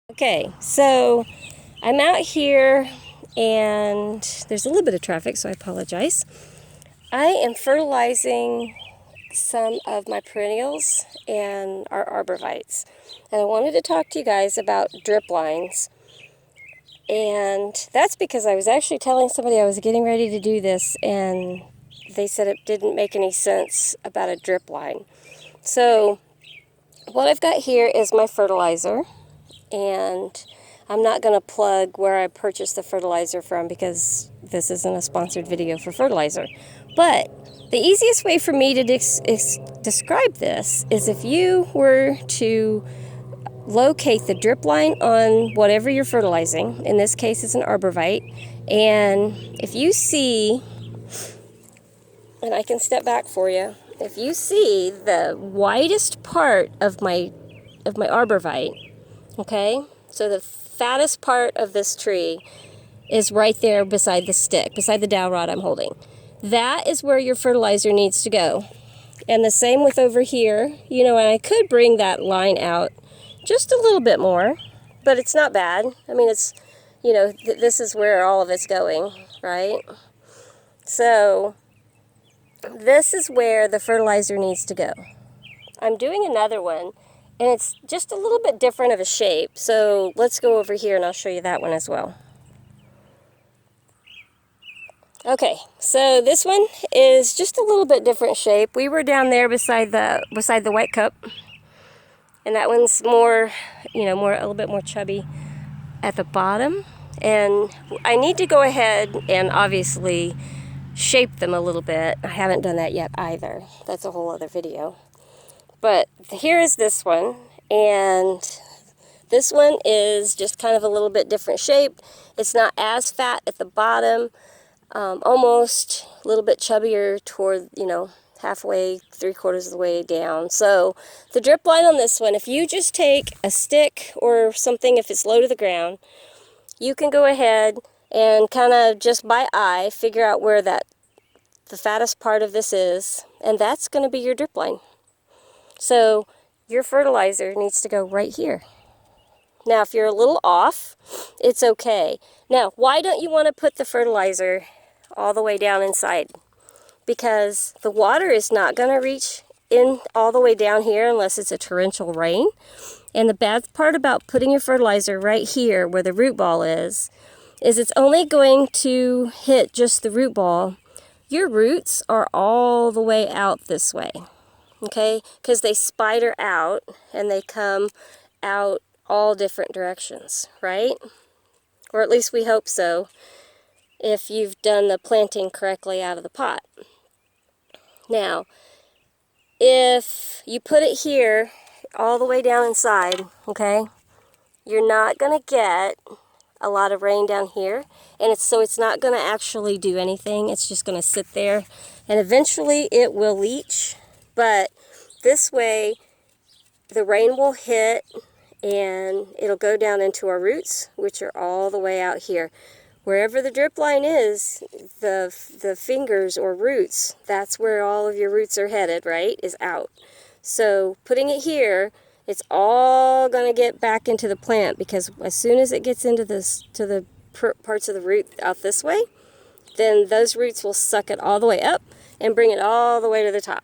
Okay, so I'm out here and there's a little bit of traffic, so I apologize. I am fertilizing some of my perennials and our arborvitaes. And I wanted to talk to you guys about drip lines. And that's because I was actually telling somebody I was getting ready to do this, and they said it didn't make any sense about a drip line. So what I've got here is my fertilizer, and I'm not going to plug where I purchased the fertilizer from because this isn't a sponsored video for fertilizer. But the easiest way for me to describe this is if you were to locate the drip line on whatever you're fertilizing, in this case it's an arborvitae, and if you see, and I can step back for you, if you see the widest part of my arborvitae, okay, so the fattest part of this tree is right there beside the stick, beside the dowel rod I'm holding. That is where your fertilizer needs to go. And the same with over here, you know, and I could bring that line out just a little bit more, but it's not bad. I mean, it's, you know, this is where all of it's going, right? So this is where the fertilizer needs to go. I'm doing another one, and it's just a little bit different of a shape. So let's go over here and I'll show you that one as well. Okay, so this one is just a little bit different shape. We were down there beside the white cup, and that one's more, you know, a little bit more chubby at the bottom. And I need to go ahead and obviously shape them a little bit. I haven't done that yet either. That's a whole other video. But here is this one, and this one is just kind of a little bit different shape. It's not as fat at the bottom, almost a little bit chubbier toward, you know, halfway, 3/4 of the way down. So the drip line on this one, if you just take a stick or something, if it's low to the ground, you can go ahead and kind of just by eye figure out where the fattest part of this is, and that's going to be your drip line. So your fertilizer needs to go right here. Now, if you're a little off, it's okay. Now, why don't you want to put the fertilizer all the way down inside? Because the water is not going to reach in all the way down here unless it's a torrential rain. And the bad part about putting your fertilizer right here where the root ball is it's only going to hit just the root ball. Your roots are all the way out this way, okay? Because they spider out and they come out all different directions, right? Or at least we hope so, if you've done the planting correctly out of the pot. Now, if you put it here all the way down inside, okay, you're not going to get a lot of rain down here, and it's not going to actually do anything. It's just going to sit there, and eventually it will leach, but this way the rain will hit and it'll go down into our roots, which are all the way out here. Wherever the drip line is, the fingers or roots, that's where all of your roots are headed, right, is out. So putting it here, it's all going to get back into the plant, because as soon as it gets into the parts of the root out this way, then those roots will suck it all the way up and bring it all the way to the top.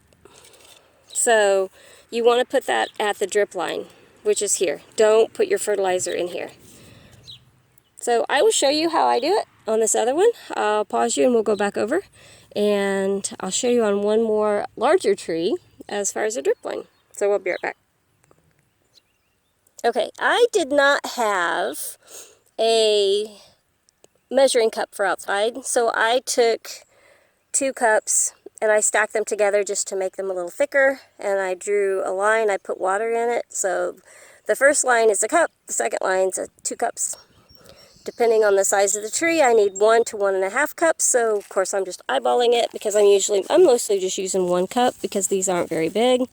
So you want to put that at the drip line, which is here. Don't put your fertilizer in here. So I will show you how I do it on this other one. I'll pause you and we'll go back over, and I'll show you on one more larger tree as far as a drip line. So we'll be right back. Okay, I did not have a measuring cup for outside, so I took 2 cups and I stacked them together just to make them a little thicker, and I drew a line. I put water in it, so the first line is a cup, the second line is 2 cups. Depending on the size of the tree, I need 1 to 1.5 cups, so of course I'm just eyeballing it, because I'm mostly just using 1 cup because these aren't very big.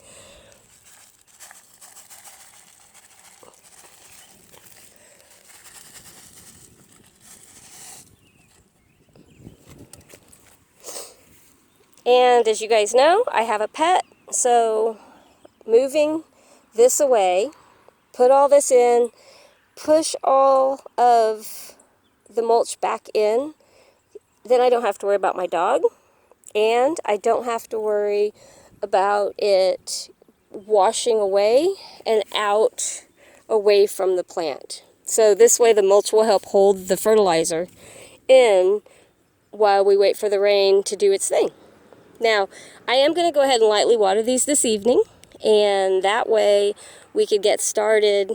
And as you guys know, I have a pet, so moving this away, put all this in, push all of the mulch back in, then I don't have to worry about my dog, and I don't have to worry about it washing away and out away from the plant. So this way the mulch will help hold the fertilizer in while we wait for the rain to do its thing. Now, I am going to go ahead and lightly water these this evening, and that way we could get started,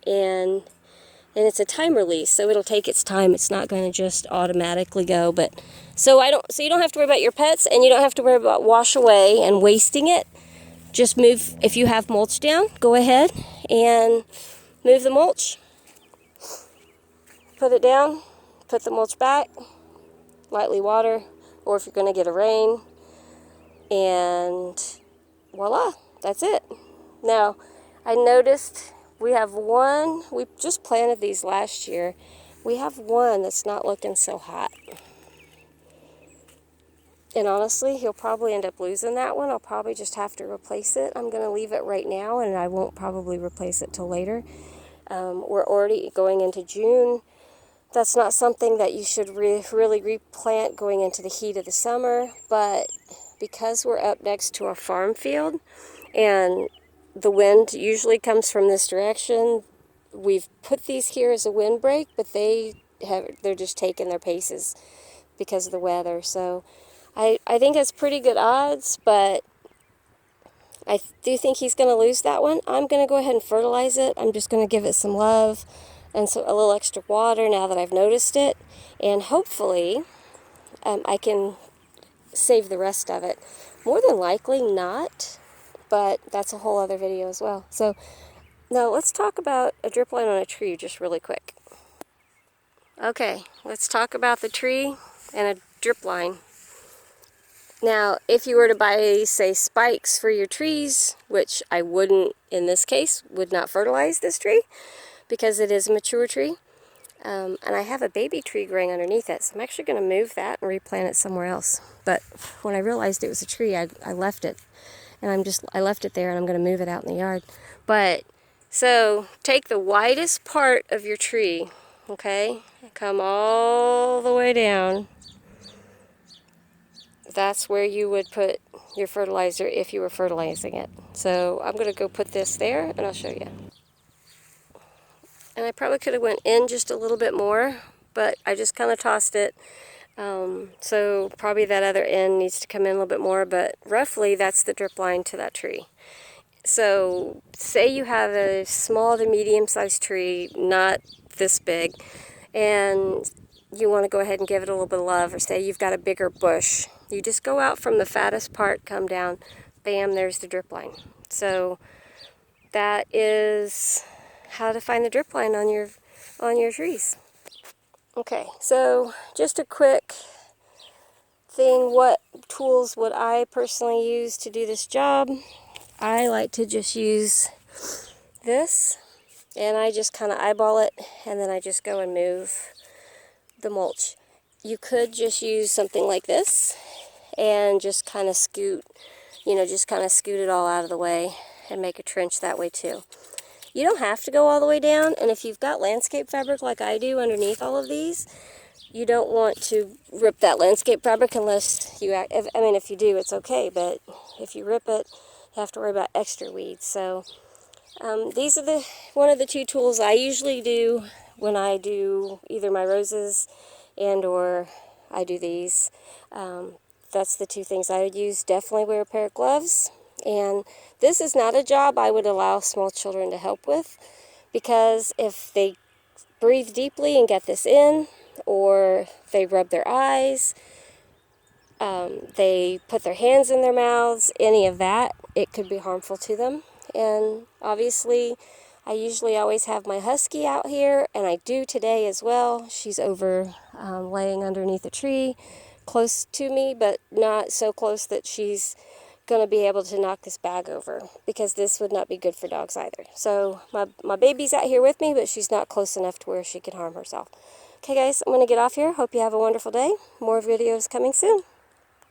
and it's a time release, so it'll take its time. It's not going to just automatically go, but so you don't have to worry about your pets, and you don't have to worry about wash away and wasting it. Just move, if you have mulch down, go ahead and move the mulch. Put it down, put the mulch back, lightly water, or if you're going to get a rain, and voila, that's it. Now, I noticed we have one, we just planted these last year. We have one that's not looking so hot. And honestly, he'll probably end up losing that one. I'll probably just have to replace it. I'm going to leave it right now, and I won't probably replace it till later. We're already going into June. That's not something that you should really replant going into the heat of the summer, but because we're up next to a farm field, and the wind usually comes from this direction, we've put these here as a windbreak, but they're just taking their paces because of the weather. So I think it's pretty good odds, but I do think he's going to lose that one. I'm going to go ahead and fertilize it. I'm just going to give it some love and a little extra water now that I've noticed it. And hopefully I can save the rest of it. More than likely not, but that's a whole other video as well. So now let's talk about a drip line on a tree just really quick. Okay, let's talk about the tree and a drip line. Now, if you were to buy, say, spikes for your trees, which I wouldn't, in this case, would not fertilize this tree because it is a mature tree. And I have a baby tree growing underneath it, so I'm actually going to move that and replant it somewhere else. But when I realized it was a tree, I left it. And I left it there, and I'm going to move it out in the yard. But, so, take the widest part of your tree, okay? Come all the way down. That's where you would put your fertilizer if you were fertilizing it. So I'm going to go put this there, and I'll show you. And I probably could have went in just a little bit more, but I just kind of tossed it. So probably that other end needs to come in a little bit more, but roughly that's the drip line to that tree. So say you have a small to medium-sized tree, not this big, and you want to go ahead and give it a little bit of love, or say you've got a bigger bush. You just go out from the fattest part, come down, bam, there's the drip line. So that is how to find the drip line on your trees. Okay, so just a quick thing, what tools would I personally use to do this job? I like to just use this, and I just kind of eyeball it, and then I just go and move the mulch. You could just use something like this and just kind of scoot, just kind of scoot it all out of the way and make a trench that way too. You don't have to go all the way down, and if you've got landscape fabric like I do underneath all of these, you don't want to rip that landscape fabric unless if you do, it's okay, but if you rip it, you have to worry about extra weeds. So these are one of the two tools I usually do when I do either my roses or I do these. That's the two things I would use. Definitely wear a pair of gloves. And this is not a job I would allow small children to help with, because if they breathe deeply and get this in, or they rub their eyes, they put their hands in their mouths, any of that, it could be harmful to them. And obviously, I usually always have my husky out here, and I do today as well. She's over laying underneath a tree close to me, but not so close that she's going to be able to knock this bag over, because this would not be good for dogs either. So my baby's out here with me, but she's not close enough to where she can harm herself. Okay guys, I'm going to get off here. Hope you have a wonderful day. More videos coming soon.